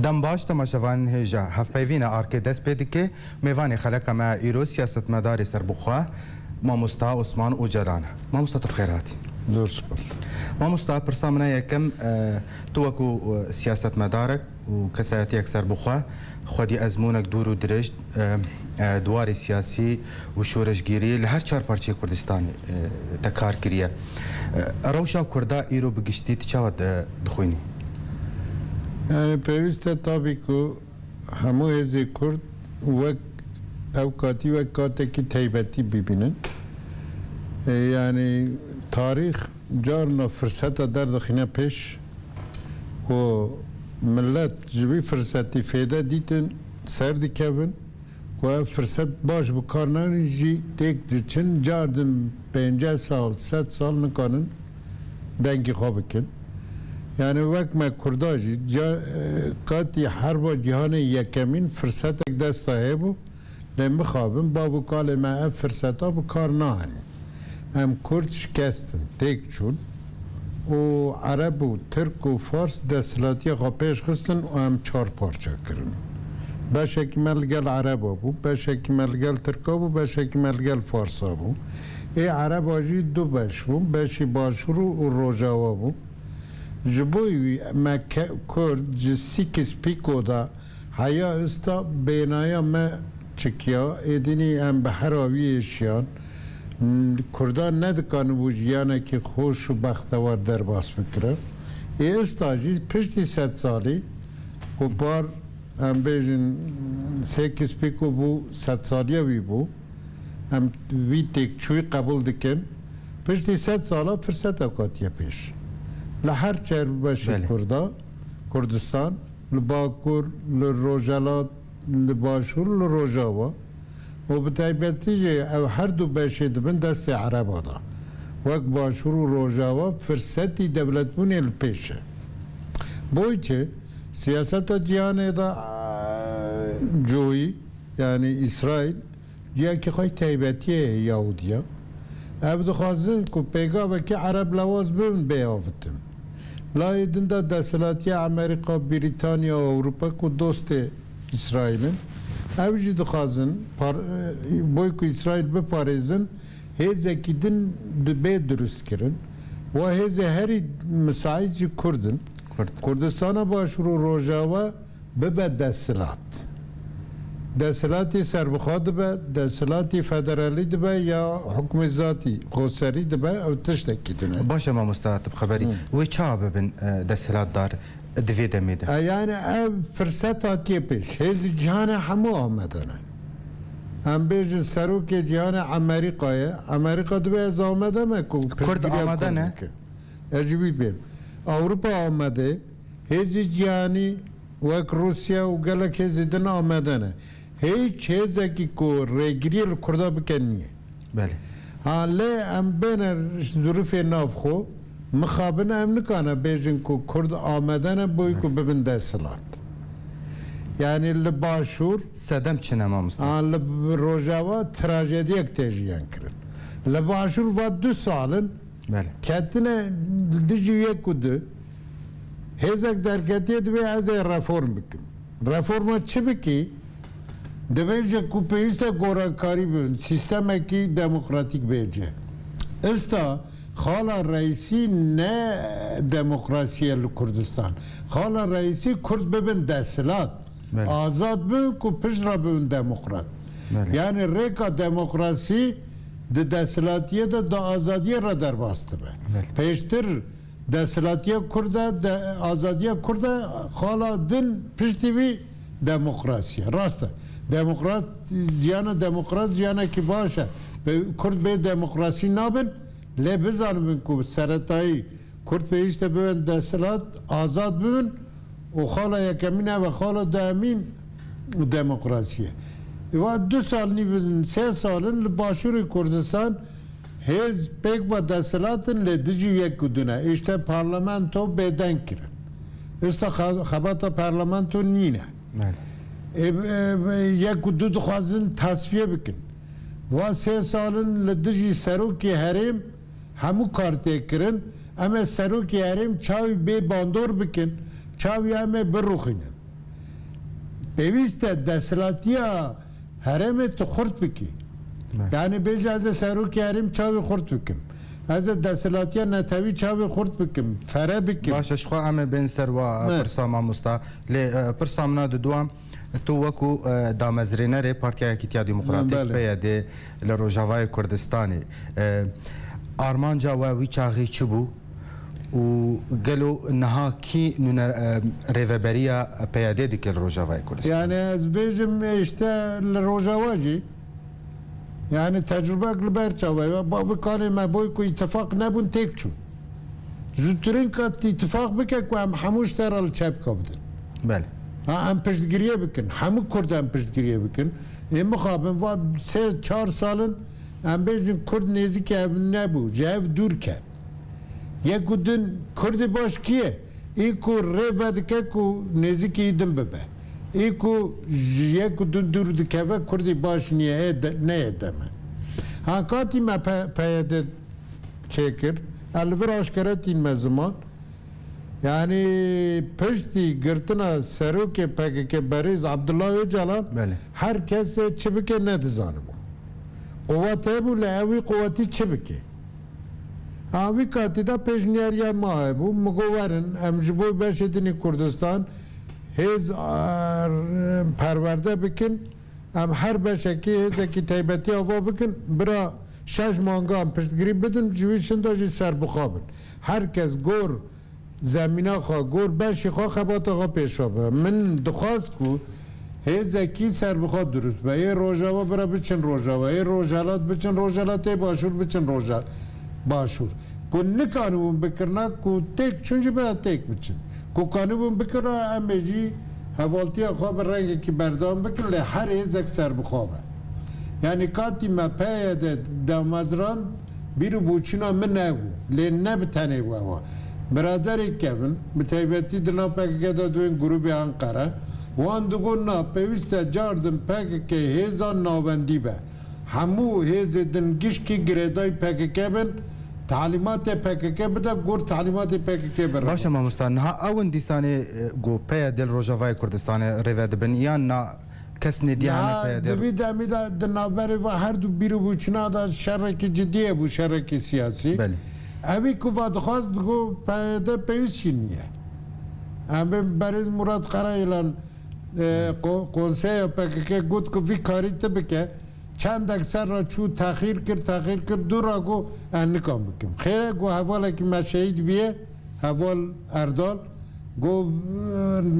دم باش تماشاوان هجا هفپیوین آرک دست پیدا که میوان خلق ما ایرو سیاست مداری سربخوا ما مستا عثمان اوجران ما مستا بخیراتی درست ما مستا پرسامنا یکم تو کو سیاست مدارک و کسایتی اکثر بخوا خودی ازمونک دور و درشت دوار سیاسی و شورشگیری لهر چهار پارچه کردستان تکار کریه روشا کردا ایرو بگشتی چاوت دخوینی يعني بيوستا تابيكو همو هزي كرد وك اوقاتي وكاتا كي تايبتي ببينن يعني تاريخ جارنا فرصتا در دخينا پیش و ملت جبي فرصتي فيدا ديتن سر دي كيفن و فرصت باش بكارنان جي تيك ديچن جاردن 50 سال 100 سال نكانن دنگي خوابكن يعني وقت ما كرداجي قاتي حرب جهان يكمين فرصتك دستا هيبو لما خابن بابو قال ما فرصتا بكارنان ام كرد شكستن تيك چون و عرب و ترك و فارس دستلاتي خاپيش خستن و ام 4 پارچه کرن باشك ملگل عرب بو باشك ملگل تركا بو باشك ملگل فارسا بو اي عرب آجي دو باش بو باشي باشرو و روجاوا بو جبوی ما کرد جسیکس پیکو دا حیا استا بینایا ما چکیا ادینی ام بحراوی اشیان کردان ندکان وجیانه که خوش و بختوار در باس بکره ای استا جی پشتی 100 سالی و بار ام بیجن سیکس پیکو بو 100 سالیا وی بو ام وی تک چوی قبول دکن پشتی 100 سالا فرصت اوقاتیه پیش لهر چهر باشه کردا کردستان لباکور لروجالات لباشور لروجاوا و بتایبتی جه او هر دو باشه دبن دست عربا دا وک باشور و روجاوا فرصتی دولت بونی الپیشه بوی چه سیاست جهان دا جوی یعنی اسرائیل جه که خواهی تایبتیه یهودیا او دخوازن که پیگاه وکی عرب لواز ببن بیافتن لایدن دا دستلاتی امریکا بریتانیا و اروپا که دوست اسرائیلن او جی دخوازن بوی که اسرائیل بپارزن هیزه که دن بی درست کرن و هیزه هری مساعد جی کردن کردستان باشور و روجاوا ببه دستلات دستلاتی سربخواد به دستلاتی فدرالی دبه یا حکم ذاتی قوسری دبه او تشتکی دنه باشه ما مستعد خبری و چا ببین دستلات دار دوی دمیده یعنی او فرصت آتیه پیش هیز جهان همو آمدنه هم بیجن سروک جهان امریکا دبه از آمده مکن کرد آمده نه؟ اجبی بیم اوروپا آمده هیز جهانی وک روسیا و گلک هیز دن آمده نه هیچ چیزی که رگیری کردا بکنیه بله حالا ام بین ظروف ناف خو مخابن ام نکانه بیجن که کرد آمدن بوی که ببین دستلات یعنی لباشور صدم چنه ما مستعد لروجاوا تراجدی اک تجیان کرن لباشور و 2 سالن بله کتنه دیجی یک کده هزک درکتی دوی از رفورم بکن رفورم چه بکی دویجه کوپیسته گورانکاری بین سیستم کی دموکراتیک بیجه استا خالا رئیسی نه دموکراسی کردستان خالا رئیسی کرد ببین دستلات آزاد بین کو پیش را ببین دموکرات یعنی ریکا دموکراسی ده دستلاتیه ده آزادیه را در باسته به پیشتر دستلاتیه کرده ده آزادیه کرده خالا دن پشتی بی دموکراسی راسته دموکرات جیانه که باشه کرد به دموکراسی نابن لی بزانم که سرطایی کرد پیشته ببین دستلات آزاد ببین و خالا یکمینه و خالا دامین دموکراسیه و 2 سال نیوزن 3 سالن لباشور کردستان هیز پیک و دستلاتن لدیجی یک کدونه اشته پارلمانتو بیدن کرن استا خباتا پارلمانتو نینه یک دو دخوازن تصفیه بکن و 3 سالن لدیجی سروکی حریم همو کارتی کرن اما سروکی حریم چاوی بی باندور بکن چاوی همه بروخینن پیوسته دستلاتیا هرم تو خورد بکی یعنی بیج از سروکی هرم چاوی خورد بکم از دستلاتیا نتوی چاوی خورد بکم فره بکم باشه شخوا همه بین سر و پرسا ماموستا لی پرسا منا دوام تو وکو دامزرینر پارتیا یکیتیا دموکراتیک پیاده لروجاوای کردستانی آرمانجا و ویچاغی چبو و قالوا انها كي ريفابريا بيادي ديك الروجاوي كردستان يعني از بيجم اشتا الروجاواجي يعني تجربه قلبير چاوي با كان ما بوي كو اتفاق نبون تكچو زوترين كات اتفاق بك كو هم حموش ترى الشاب كابدن بله هم پشتگیریه بکن همه کرد هم پشتگیریه بکن این مخابن و 3-4 سالن هم بیشتر کرد نزدیک نبود جاو دور کرد یک دن کرد باش کیه ای کو رفت که کو نزدیک ایدم ببه ای کو یک دن دور دکه و کرد باش نه ادمه هنگاتی ما پیاده چکر الور آشکارت این مزمان yani pişti gırtına seruke PKK bariz Abdullah Öcalan herkes çibike ne dizanı bu. Kuvvete bu levi kuvveti çibike. Avi katida peşniyar ya mahe bu mugoverin emciboy beşedini Kurdistan hez perverde bikin em her beşeki hezeki teybeti ava bikin bira şaş mangam piştgiri bidin civişinde ji serbukhabın. Herkes gor زمینه خواه گور بشی خواه خبات خواه پیشوا به من دخواست کو هیزکی سر بخواد درست به یه روژاوا برا بچن روژاوا یه روژالات بچن روژالات باشور بچن روژال باشور کو نکانون بکرنا کو تک چونجی باید تک بچن کو کانون بکرنا امیجی حوالتی خواه بر رنگی که بردام بکن لی هر هیزک سر بخواه به یعنی کاتی ما پیاده دامازران بیرو بوچینا من نگو لی نبتنه بوا برادری کردن متعیبتی دنا پاکی که دوین گروهی آنکارا وان دوگون نا پیوست جاردن پاکی که هزار نابندی به همو هز دنگیش کی گریدای پاکی که بن تعلیمات پاکی که بده گور تعلیمات پاکی که بره باشه ما مستان ها اون دیسانه گو پیا دل روجاوای کردستان روید بن یا نا کس ندیانه پیا دل دوی دمی دا دنابری و هر دو بیرو بوچنا دا شرکی جدیه بو شرکی سیاسی بله اوی که خواست گو پیدا پیوست چینیه اما برای مراد قرائلان قنصه پاکه گفت که وی کاری تبکه چند اکثر را چو تاخیر کرد دو را گو انکام بکم خیره گو حواله که ما شهید بیه حوال اردال گو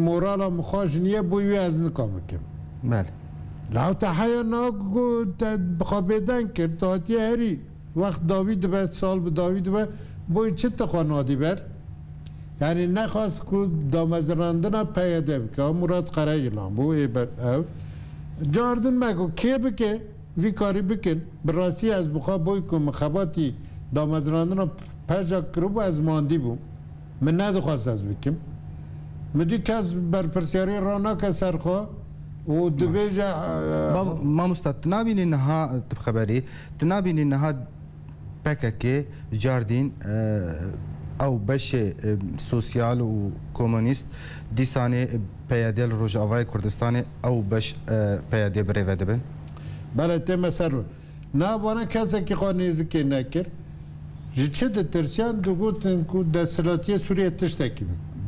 مورالا مخواش نیه بویوی از نکام بکم بله لحو تحیه نا گو بخوابیدن کرد تاعتی هری وقت داوید به سال به داوید به بوی چه تخانادی بر یعنی نخواست که دامزراندن پیاده بکه مراد قرائیلان بو ای بر او جاردن مگو که بکه وی کاری بکن براستی از بخواه بوی که مخباتی دامزراندن پجا کرو با از ماندی بو من ندخواست از بکم مدی که از برپرسیاری رانا که سرخواه و دبیجا ما مستد تنابینی نها خبری تنابینی نها PKK جاردین او بش سوسیال و کمونیست دیسانه پیاده روجاوای کردستان او بش پیاده بره ودبن بله تم سر نه وانا کسی که خانیزی که نکر چه ترسیان دوگوتن کو دستلاتی سوریه تشتکی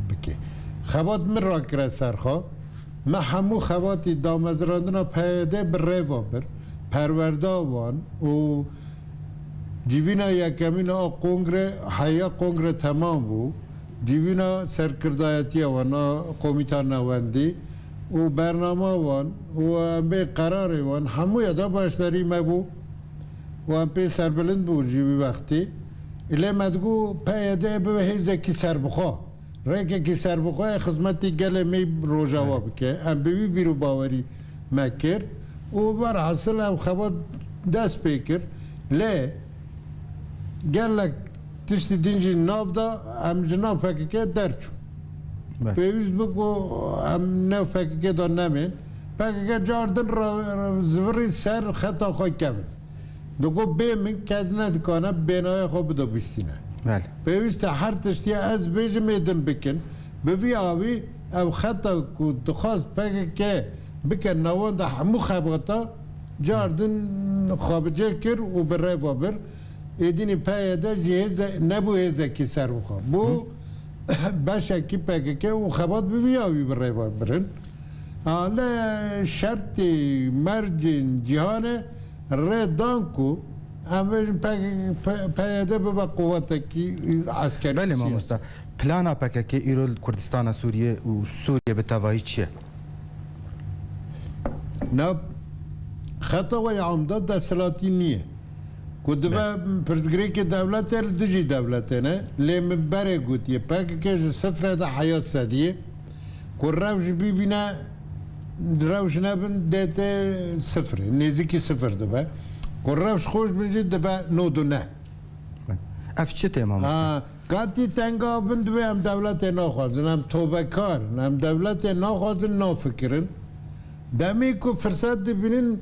بکی خبات من را کرد سرخوا ما همو خواتی دامزراندنا پیاده بره وابر پرورده وان و جیوینا یکمین کنگره حیا کنگره تمام بود جیوینا سرکردایتی وانا قومیتان نواندی و برنامه وان و ام به قرار وان همو یادا باشداری ما بود و ام به سربلند بود جیوی وقتی الی مدگو پیاده به هیزه کی سر بخوا رکه کی سر بخوا خدمتی گله می روجاوا بکه ام به بیرو باوری مکر و بر حاصل ام خبر دست پیکر لی گلک تشتی دینجی ناف دا هم جناب PKK درچو پیوز بگو هم ناف PKK دا نمین PKK جاردن زوری سر خطا خواه کبن دوگو بیمین کز ندکانه بینای خواه بدا بستینه پیوز تا هر تشتی از بیجم ایدن بکن ببی آوی او خطا که دخواست PKK بکن نوان ده همو خباتا جاردن خابجه کر و بره و بر ایدین پیاده جهاز نبو هزه کی سر بخوا بو باشه کی پکه و خبات بیاوی بره و برن حالا شرط مرجن جهانه ردانکو اول پیاده به قوت کی عسکری بله ماموستا پلانا PKK ایرو کردستان سوریه و سوریه به تواهی چیه؟ نه خطا و عمده دستلاتی نیه کدوم پرتگری که دولت هر دجی دولت نه لیم بره گویی PKK صفر ده حیات سدیه که روش ببینه روش نبن دته صفر نزدیکی صفر دبه که روش خوش بنجی دبه نودو نه اف چه تمام قاطی تنگا بند و هم دولت ناخوازن هم توبه کار هم دولت ناخوازن نافکرن دمی که فرصت ببینن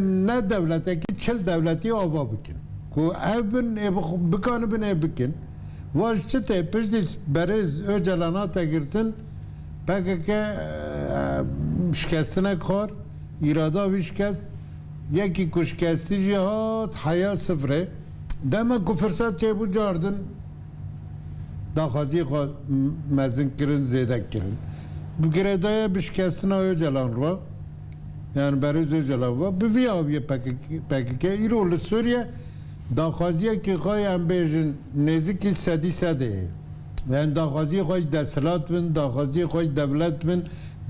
نه دولت که چل دولتی آوا بکن که ابن بکن بن بکن واش چه ته پشت برز اجلانات گرتن بگه که شکستنه کار ایرادا ویشکست یکی کشکستی جهات حیات صفره دما که فرصت چه بود جاردن داخازی خود مزن کرن زیده کرن بگرده بشکستنه اجلان رو yani برای جلو و به ویابی پکه ایرول سوریه داخازی که خواهی هم بیشن نزدیکی صدی سده yani داخازی خواهی دستلات بند داخازی خواهی دولت بند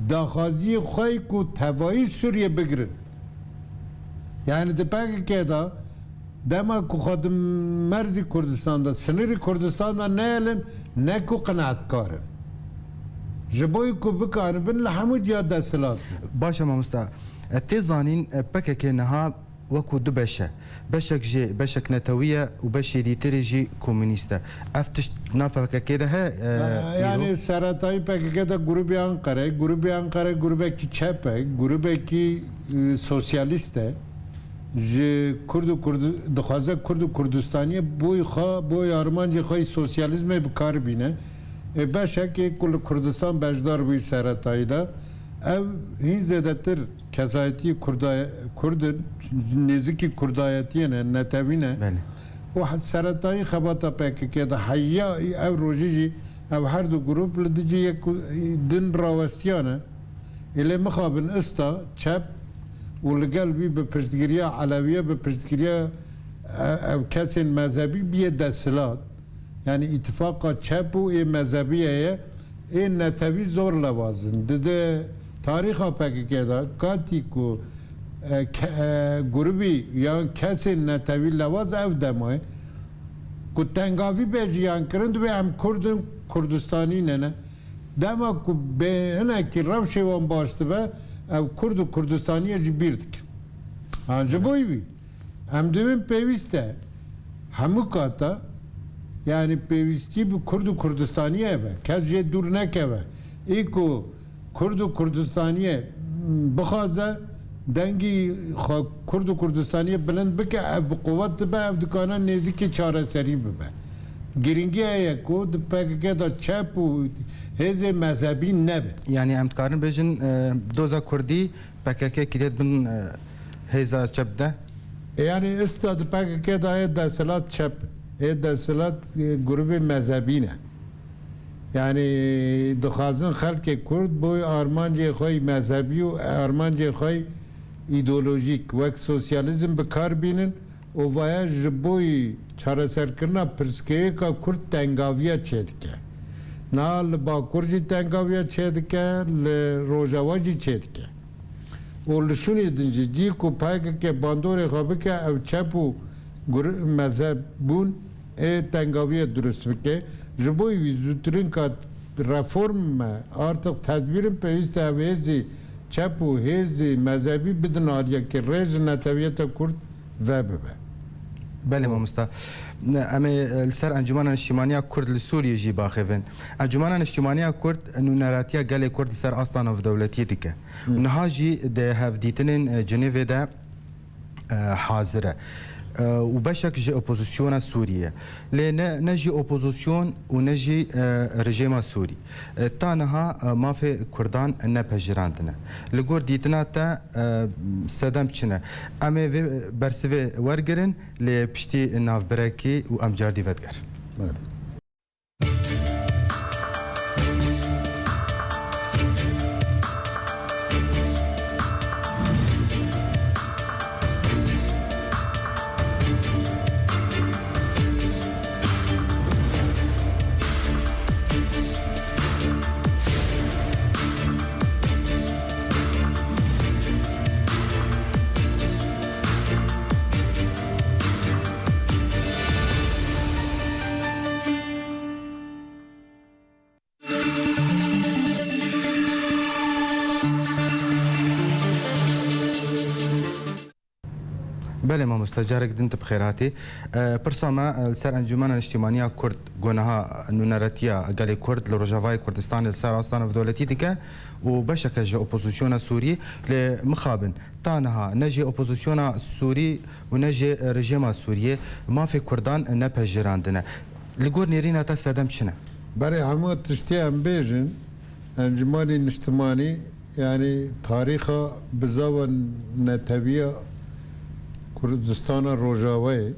داخازی خواهی که توایی سوریه بگرن yani ده پکه دا دما که خود مرزی کردستان دا سنری کردستان دا نیلن نکو قناعت کارن جبوی که بکارن بن لحمو جیاد دستلات باشه ماموستا تزانین PKK نها وكو دو بشه بشك جي بشك نتوية وبش ديتري جي كومونيستا افتش نافا PKK ده يعني سرطاي PKK ده جروبي أنقرة جروبي كي چپ جروبي كي سوسياليست جي كرد دخوازه كردستانية بوي خا بوي آرمانجي خاي سوسياليزم بكار بينه بشك كل كردستان بجدار بي سرطاي ده ev hin zedetir kesayeti Kurdun neziki Kurdayetiye netevine o seratayı xabata PKK da hayya ev rojiji ev her du grup ledici yek din ravestiyane ile mixabin ista çep و لگل بی به پشتگیری علویه به پشتگیری کسی مذهبی بیه دستلات یعنی اتفاق چپ و مذهبیه این نتوی زور لوازن ده تاریخ PKK da kati ku grubi ya kesin netavi lavaz ev demoy ku tengavi bejiyan kırın ve hem Kurdistani nene dema ku behne ki ravşevan baştı ve ev Kurdistaniye cibirdik anca boyvi hem demin peviste hemu kata yani pevisti bu Kurdistaniye eve kezce dur nekeve iku Kurdistaniye بخوازه دنگی Kurdistaniye بلند بکه به قوت به افدکانه نزدیکی چاره سری ببه گرینگی ایه که PKK دا چپ و هز مذهبی نبه yani امتکارن بجن دوزا کردی PKK کلیت بن هزا چپ ده yani استاد PKK da دستلات چپ دستلات گروه مذهبی نه yani دخوازن خلق کرد بوی آرمانجی خوی مذهبی و آرمانجی خوی ایدئولوژیک وک سوسیالیزم بکار بینن و ویا جبوی چاره سرکرنا پرسکه که کرد تنگاویا چید که نه لباکورجی تنگاویا چید که لروجاواجی چید که و لشونی دنجی جی کو پایک که باندور خوابه که او چپو مذهب بون تنگاویا درست بکه جبوی ویزوترین که reform artık tedbirin peyiste hezi çep u hezi mezhebi bidin aliye ki rejim neteviyete Kurd ve bebe. بله ماموستا اما السر انجمن الاجتماعيه كرد لسوريا جي باخفن انجمن الاجتماعيه كرد انه ناراتيا قال كرد سر اصلا في دولتي ديك نهاجي ده هاف ديتنين جنيف ده حاضره وبشك جي اوبوزيسيون سوريا لان نجي اوبوزيسيون ونجي رجيم سوري تانها ما في كردان نبهجراندنا لغور ديتنا تا سدم چنه امي برسوي ورگرن لبشتي ناف بركي و امجار دي ودگر بله ما مستجارك دنت بخيراتي برسما سر انجمن الاجتماعيه كرد جونها نونرتيا قال كرد لروجافاي كردستان السر اصلا في دولتي ديك وبشكل جو اوبوزيسيون سوري لمخابن تانها نجي اوبوزيسيون سوري ونجي رجيم سوري ما في كردان نبهجراندنا لقور نيرينا تسدم شنو بري همو تشتي ام بيجن انجمن الاجتماعي يعني تاريخها بزاون نتبيه کردستان روجاوی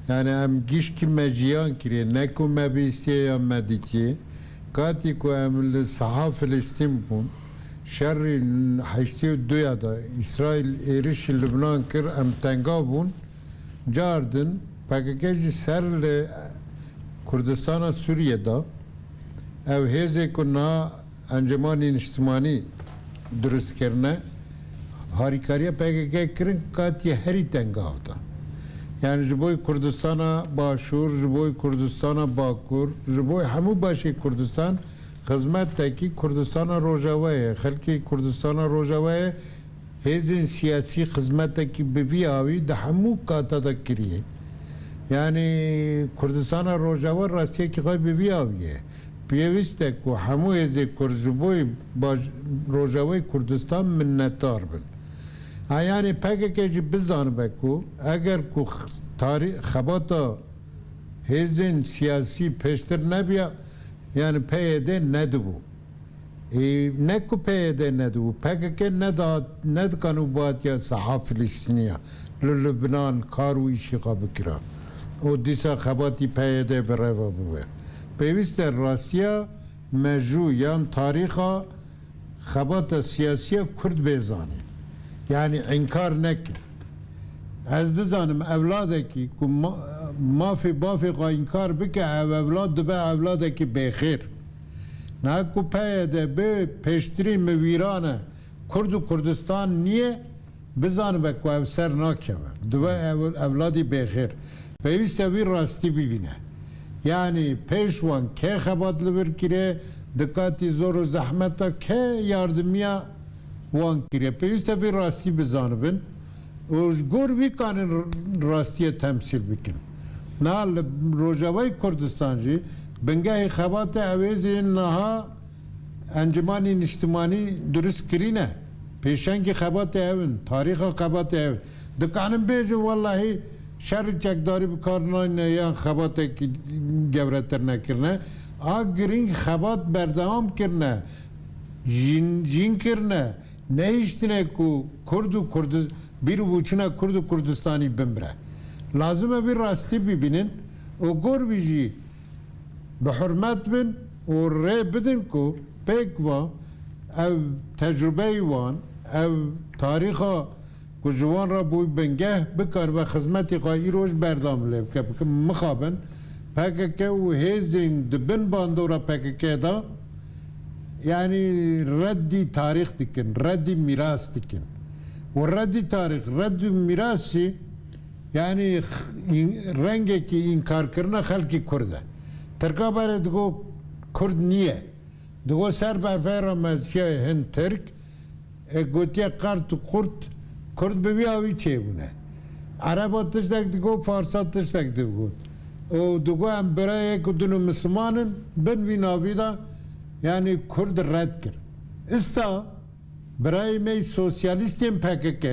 یعنی ام گیش کی مجیان کریه نکو مبیستیه یا مدیتیه کاتی کو ام صحاف فلسطین بون شر حشتی و دویا دا اسرائیل ایرش لبنان کر ام تنگا بون جاردن پاکیجی سر کردستان سوریه دا او هزه کنا انجمان اجتماعی درست کرنه هاریکاریه PKK کرن کاتی هری تنگافتا یعنی جبوی کردستان باشور جبوی کردستان باکور جبوی همو باشی کردستان خدمت تاکی کردستان روجاوی خلکی کردستان روجاوی هزین سیاسی خدمت تاکی بوی آوی ده همو کاتا دا کریه یعنی کردستان روجاوی راستیه که خواهی بوی آویه پیوسته که همو هزی کرجبوی روجاوی کردستان منتار بن یعنی PKK جی بزن بکو اگر کو تاریخ خباتا هزین سیاسی پیشتر نبیا یعنی پیده ندبو نکو پیده ندبو PKK ندکانو باید یا صحاف فلسطینیا لبنان کارو ایشی قابل کرا و دیسا خباتی پیده بروا بوه پیوست راستیا مجو یان تاریخا خباتا سیاسی کرد بزانی yani inkar nekin. Ez dizanım evladeki ku mafi bafiqa inkar bike ev evlad dibe evladeki bexir. Ne ku peyede be peştiri müvirane Kurdu Kurdistan niye bizanım ku ev ser nakeve. Dibe evladi bexir. Peyviste bir rasti bibine. Yani peşvan ke xebatlı bir kire dikkati zoru zahmeta ke yardımya وان کریه پیوسته وی راستی بزانبن و گور وی کانن راستیه تمثیل بکن نه روجاوی کردستان جی بنگه خبات اویزی نها انجمانی اجتماعی درست کرینه پیشنگی خبات اون تاریخ خبات اون دکانم بیجن والله شر چکداری بکارنان یا خبات کی گورتر نکرنه آگرین خبات بردام کرنه جین کرنه ne iştine ku Kurdu bir buçuna Kurdu Kurdistani bimre. Lazım bir rasti bibinin o gorbici bi hürmet bin o re bidin ku pek va ev tecrübeyi van ev tariha ku jwan ra bu bengeh bikar ve hizmeti qayroj berdam lev ke mixaben PKK u hezin dibin bandora PKK da yani reddi tarih dikin, reddi miras dikin. O reddi tarih, reddi mirası yani rengeki inkar kırna halki Kurde. Türk'a bare digo Kurd niye? Digo ser berfera mezşe hin Türk gotiye kartu Kurd bevi avi çevune. Araba tıştak digo Farsa tıştak digo. O digo em bereye kudunu Müslümanın ben vi navida yani Kurd red kir. İsta برای می سوسیالیستیم PKK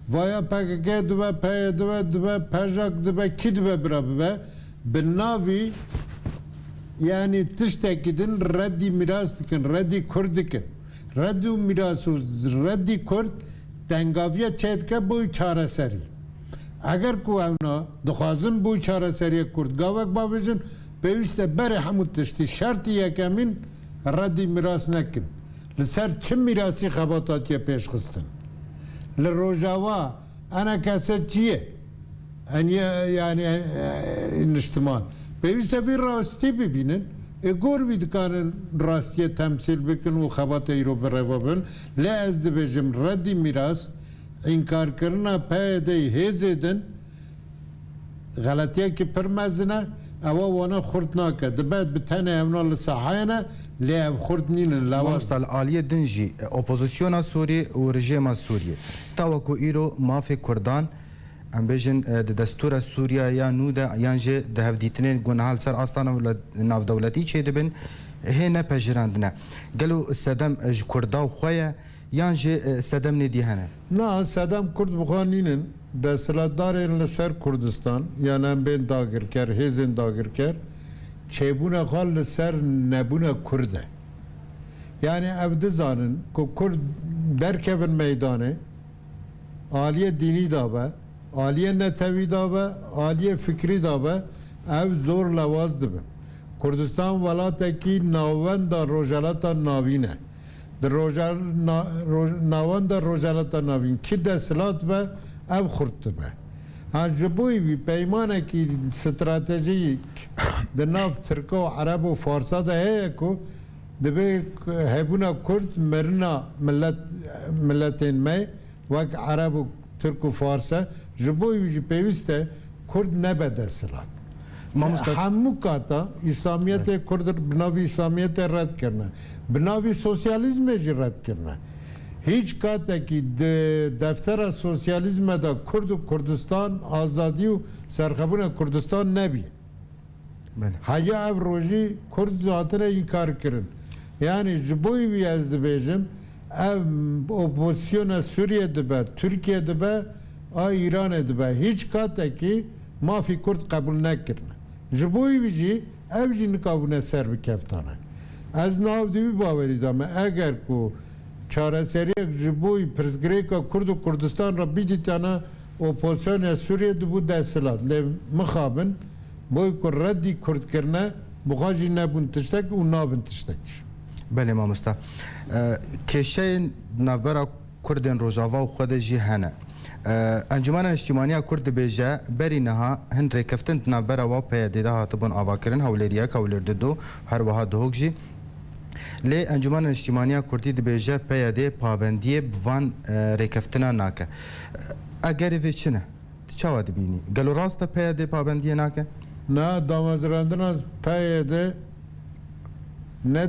ویا PKK دبه PYD دبه PJAK دبه کی دبه برا ببه بناوی yani tiştekidin reddi miras dikin, reddi Kurd dikin. Reddi miras u reddi Kurd dengaviye çetke bu çareseri. Eğer ku evna dixwazin bu çareseriye Kurd gavek bavêjin pêwîst berê hemû tiştî şertî yekemin reddi miras nekin. Li ser çi mirasî xebatatiye pêşxistin. Li rojava ene kese çiye? Yani niştiman. Pêwîst vê rastî bibînin, gor wî dikarin rastiye temsil bikin û xebata îro birêva bin. Lê ez dibêjim reddî miras, înkarkirina PYD'yê hêzê din, xeletiyekî pir mezin e, ewa wana xurt nake. Dibe bi tenê evna li sahayê ne, lê ev xurt nînin lewaz. مامۆستا li aliyê din jî opozisyona Sûrî û rejêma Sûriyê tawa ku îro mafê Kurdan em bêjin di destûra Sûriya ya nû de yan jê di hevdîtinên guneha li ser astana navdewletî çê dibin hê nepejirandine. Gelo sedem ji Kurda û xwe ye yan jê sedem nêdî hene. Na sedem Kurd bixwe nînin desthilatdarên li ser Kurdistan yan em bên dagirker, hêzên dagirker çêbûna xwe li ser nebûna Kurd e. Yani ev dizanin ku Kurd derkevin meydanê aliye dînî dabe, aliye netewî dabe, aliye fikrî dabe ev zor lewaz dibin. Kurdistan welatekî navenda rojalata navîn e. Di navenda rojalata navîn ki desthilat be ev xurt dibe. Ha ji bo wî peymanekî stratejîk di nav Tirk û Ereb û Farsa de heye ku dibe hebûna Kurd mirina milletên me wek Ereb û Türk û Farsa ji bo wî jî pêwîst e Kurd nebe desthilat. Hemû kata İslamiyetê Kurd bi navî İslamiyetê red kirine. Bi navî sosyalîzmê jî red kirine. Hiç katekî di deftera sosyalîzme de Kurd û Kurdistan azadî û serxebûna Kurdistan nebî. Heya ev rojî Kurd hatine înkar kirin. Yani ji bo wî ez dibêjim ev opozisyona Sûriye dibe, Türkiye dibe, a İranê dibe. Hiç katekî mafî Kurd qebûl nekirine. Ji bo wî jî ev jî nikabûne ser bikeftane. Ez nav di wî bawerî dame eger ku çareseriyek ji bo pirsgirêka Kurd û Kurdistan re bidîtane opozisyona Sûriye dibû desthilat. Lê mixabin boy ku reddî Kurdkirine buxa jî nebûn tiştek û nabin tiştek. Belê mamosta. Kêşeyên navbera Kurdên Rojava û xwe de jî hene. Encumena Niştimaniya Kurd dibêje berî niha hin rêkeftin navbera wa PYD de hatibûn avakirin hewlêriyek hewlêr dido her wiha dihok jî. Lê Encumena Niştimaniya Kurdî dibêje PYD pabendiyê bi van rêkeftina nake. Egerê vê çi ne? Tu çawa dibînî? Gelo rast e PYD pabendiyê nake? Na damezrandina PYD ne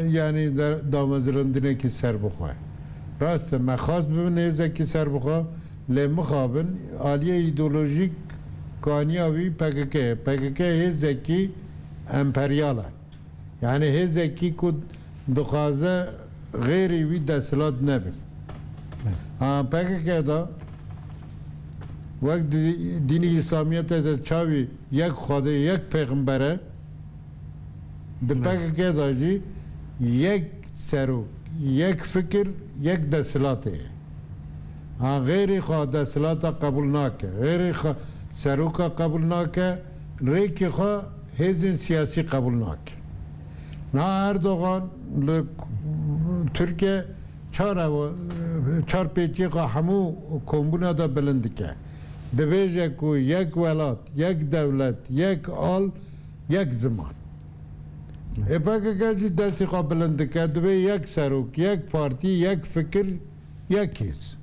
yani damezrandinekî ser bixwe. Rast e me xas bibin hêzekî ser bixwe lê mixabin aliye îdeolojîk kaniya wî PKK ye. PKK hêzekî emperyal e. Yani hêzekî ku dixwaze غêrî wî desthilat nebin. Ha PKK da wek dînî İslamiyetê de çavî yek Xwedê yek pêximber e di PKK da jî yek serok yek fikir yek desthilatê ye. Ha غêrî xwe destihilata qebûl nake, غêrî xwe seroka qebûl nake, rêkê xwe hêzên siyasî qebûl nake. Na Erdogan li Türkiye çar pêçî xwe hemû kombûna da bilind dike. Dibêje ku yek welat, yek dewlet, yek al, yek ziman. PKK jî destê xwe bilind dike divê yek serok, yek partî, yek fikir, yek hêz.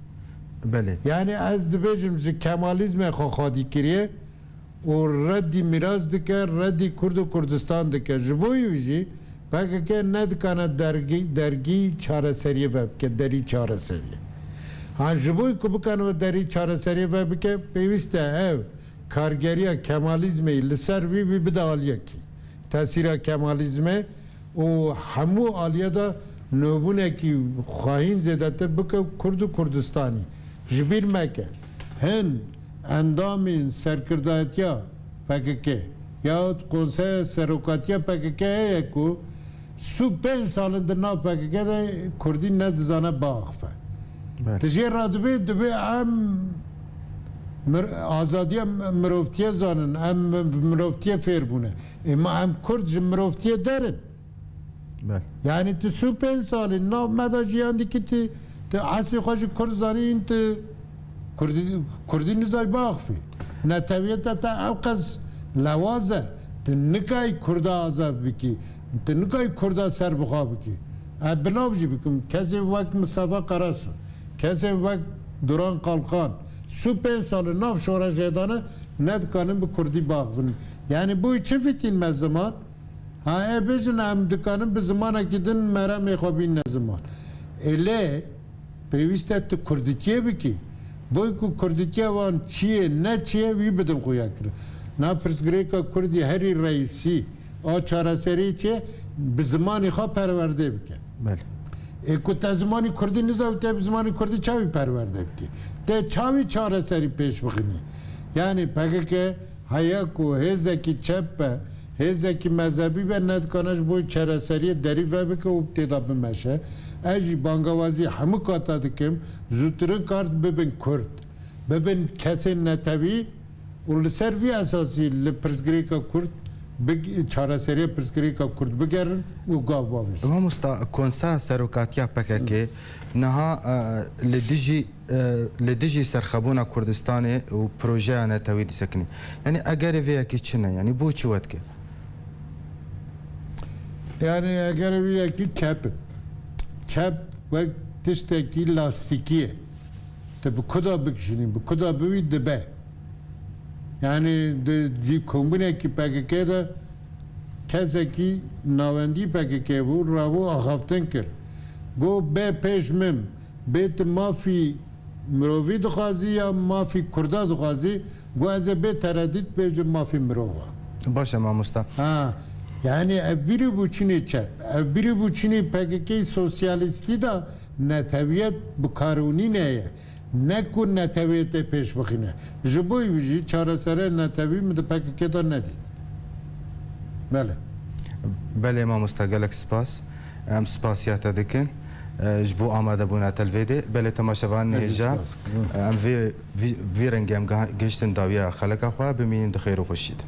Belê. Yani ez dibêjim ji Kemalizmê xwe xwedî kiriye û reddî miras dike, reddî Kurd û Kurdistan dike. Ji bo wî jî PKK ne dikane dergî çareseriyê ve bike, derî çareseriyê. Ha ji bo ku bikane derî çareseriyê ve bike pêwîst e ev kargeriya Kemalizmê li ser wî bide aliyekî. Tesîra Kemalizmê û hemû aliye da nûbûnekî xwahîn zêdetir bike Kurd û Kurdistanî. جبیر مکه هن اندامین سرکردایتیا پککه یا قنصه سروکاتیا پککه یکو سو 5 سالن در ناو پککه ده کردی ندزانه باخفه تجیر را دبی ام آزادی مروفتیه زانن ام مروفتیه فیر بونه اما ام کرد مروفتیه درن یعنی تو سو 5 سالن ناو مدا جیان دی که تو عصری خوش کرد زانی این تو کردی نزای باخفی نتویت تا اوقز لوازه تو نکای کرده آزاد بکی تو نکای کرده سر بخوا بکی بناو جی بکم کسی وقت مصطفی قراسو کسی وقت دوران قلقان سو 5 سال ناف شورا جیدانه ند کانم به کردی باخفن یعنی بوی چه فیتین مزمان ها بیشن هم دکانم به زمان اکیدن مرا میخوابین نزمان اله پیوسته تو کردیتیه بکی بوی که کردیتیه وان چیه نه چیه وی بدن خویا کرد نا پرسگری که کردی هری رئیسی آ چاره سری چه به زمانی خواه پرورده بکن بله اکو تا زمانی کردی نزاوته به زمانی کردی چاوی پرورده بکی ده چاوی چاره سری پیش بخینی یعنی پکه که هیاکو هزکی چپ هزکی مذهبی به ندکانش بوی چاره سری دریفه بکه و ابتدا بمشه اجی بانگوازی همه کاتا دکم زودترین کارت ببین کرد ببین کسی نتوی و لسروی اساسی لپرسگری که کرد چاره سری پرسکری که کرد بگرن و گاو باوش ما مستا کنسا سروکاتیا پککه نها لدیجی سرخبونا کردستان و پروژه نتوی دیسکنی یعنی اگر ویا کی چنه یعنی بو چی ود که یعنی اگر ویا کی چپ و تشتکی لاستیکیه te bi kuda bikişinin, bi kuda bivî dibe. Yani cî kombinekî PKK de kesekî navendî PKK bû, rabû axaftin kir. Got bê pêş min bê tu mafî mirovî dixwazî ya mafî Kurda dixwazî, got ez ê bê tereddüt bêjim mafî mirova. Başa mamosta. Ha. Yani ev biri bu Çin'i çep. Ev biri bu Çin'i PKK sosyalisti da neteviyet bu karuni neye? Ne ku neteviyete peş bakine. Jiboy biji çaresere netevi mi de PKK'da ne dit? Bele. Bele mamosta gelek spas. Em spasiyata dikin. جبو آماده بونا تلفيدي بله تماشاوان نهجا ام في رنگام گشتن داویا خلق اخوا بمين دخير و خوشید